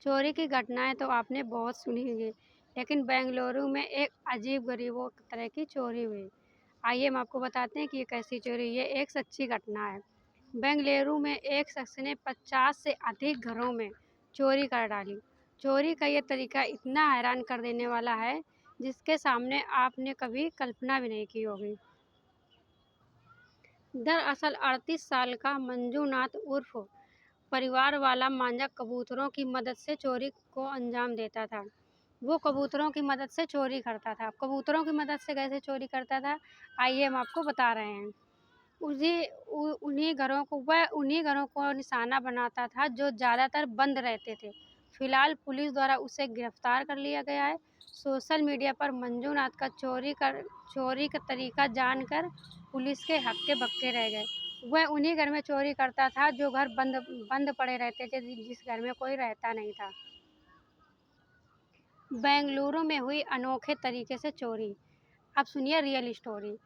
चोरी की घटनाएं तो आपने बहुत सुनी होंगी, लेकिन बेंगलुरु में एक अजीब-गरीबों तरह की चोरी हुई। आइए हम आपको बताते हैं कि ये कैसी चोरी हुई है। ये एक सच्ची घटना है। बेंगलुरु में एक शख्स ने 50 से अधिक घरों में चोरी कर डाली। चोरी का ये तरीका इतना हैरान कर देने वाला है, जिसके सामने आपने कभी कल्पना भी नहीं की होगी। दरअसल 38 साल का मंजूनाथ उर्फ परिवार वाला मांझा कबूतरों की मदद से चोरी को अंजाम देता था। वो कबूतरों की मदद से चोरी करता था। कबूतरों की मदद से कैसे चोरी करता था, आइए हम आपको बता रहे हैं। उसी उ उन्हीं घरों को निशाना बनाता था जो ज़्यादातर बंद रहते थे। फिलहाल पुलिस द्वारा उसे गिरफ्तार कर लिया गया है। सोशल मीडिया पर मंजूनाथ का चोरी का तरीका जानकर पुलिस के हक्के-बक्के रह गए। वह उन्हीं घर में चोरी करता था जो घर बंद बंद पड़े रहते थे, जिस घर में कोई रहता नहीं था। बेंगलुरु में हुई अनोखे तरीके से चोरी। अब सुनिए रियल स्टोरी।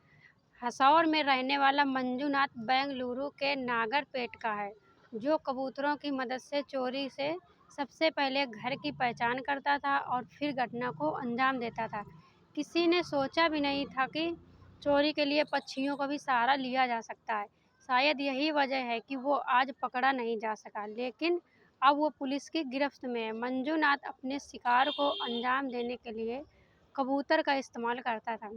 हसौर में रहने वाला मंजूनाथ बेंगलुरु के नागरपेट का है, जो कबूतरों की मदद से चोरी से सबसे पहले घर की पहचान करता था और फिर घटना को अंजाम देता था। किसी ने सोचा भी नहीं था कि चोरी के लिए पक्षियों का भी सहारा लिया जा सकता है। शायद यही वजह है कि वो आज पकड़ा नहीं जा सका, लेकिन अब वो पुलिस की गिरफ्त में है। मंजूनाथ अपने शिकार को अंजाम देने के लिए कबूतर का इस्तेमाल करता था।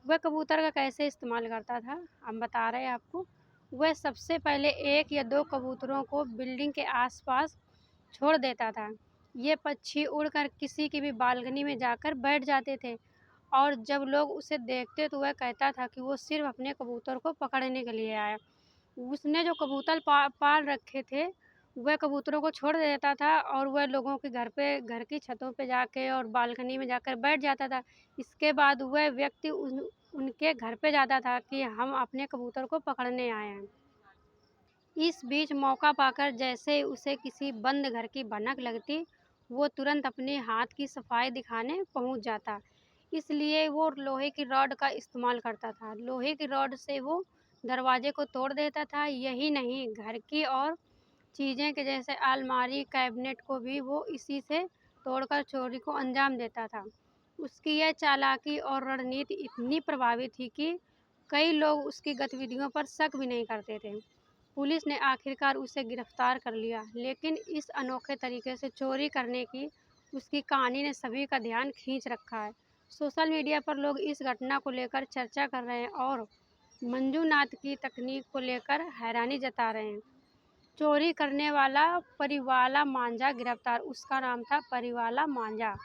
वह कबूतर का कैसे इस्तेमाल करता था, हम बता रहे हैं आपको। वह सबसे पहले 1 या 2 कबूतरों को बिल्डिंग के आस-पास छोड़ देता था। ये पक्षी उड़कर किसी की भी बालकनी में जाकर बैठ जाते थे और जब लोग उसे देखते तो वह कहता था कि वो सिर्फ़ अपने कबूतर को पकड़ने के लिए आया। उसने जो कबूतर पाल रखे थे, वह कबूतरों को छोड़ देता था और वह लोगों के घर की छतों पे जाके और बालकनी में जाकर बैठ जाता था। इसके बाद वह व्यक्ति उनके घर पे जाता था कि हम अपने कबूतर को पकड़ने आए हैं। इस बीच मौका पाकर जैसे उसे किसी बंद घर की भनक लगती, वो तुरंत अपने हाथ की सफाई दिखाने पहुंच जाता। इसलिए वो लोहे की रॉड का इस्तेमाल करता था। लोहे की रॉड से वो दरवाजे को तोड़ देता था। यही नहीं, घर की और चीज़ें के जैसे अलमारी, कैबिनेट को भी वो इसी से तोड़कर चोरी को अंजाम देता था। उसकी यह चालाकी और रणनीति इतनी प्रभावी थी कि कई लोग उसकी गतिविधियों पर शक भी नहीं करते थे। पुलिस ने आखिरकार उसे गिरफ्तार कर लिया, लेकिन इस अनोखे तरीके से चोरी करने की उसकी कहानी ने सभी का ध्यान खींच रखा है। सोशल मीडिया पर लोग इस घटना को लेकर चर्चा कर रहे हैं और मंजूनाथ की तकनीक को लेकर हैरानी जता रहे हैं। चोरी करने वाला परिवाला मांझा गिरफ्तार, उसका नाम था परिवाला मांझा।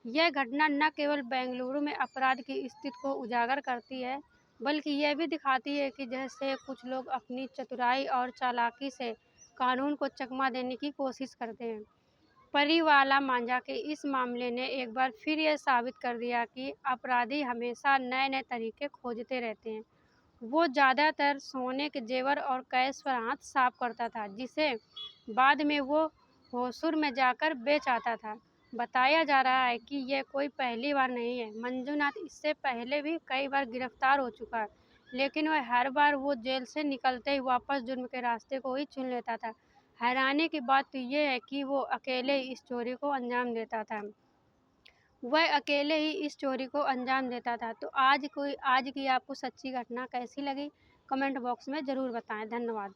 यह घटना न केवल बेंगलुरु में अपराध की स्थिति को उजागर करती है, बल्कि यह भी दिखाती है कि जैसे कुछ लोग अपनी चतुराई और चालाकी से कानून को चकमा देने की कोशिश करते हैं। परिवाला मांझा के इस मामले ने एक बार फिर यह साबित कर दिया कि अपराधी हमेशा नए-नए तरीके खोजते रहते हैं। वो ज़्यादातर सोने के जेवर और कैश पर हाथ साफ करता था, जिसे बाद में वो होसूर में जाकर बेच आता था। बताया जा रहा है कि ये कोई पहली बार नहीं है। मंजूनाथ इससे पहले भी कई बार गिरफ्तार हो चुका है, लेकिन वह हर बार वो जेल से निकलते ही वापस जुर्म के रास्ते को ही चुन लेता था। हैरानी की बात तो ये है कि वो अकेले ही इस चोरी को अंजाम देता था। वह अकेले ही इस चोरी को अंजाम देता था। तो आज की आपको सच्ची घटना कैसी लगी? कमेंट बॉक्स में ज़रूर बताएँ। धन्यवाद।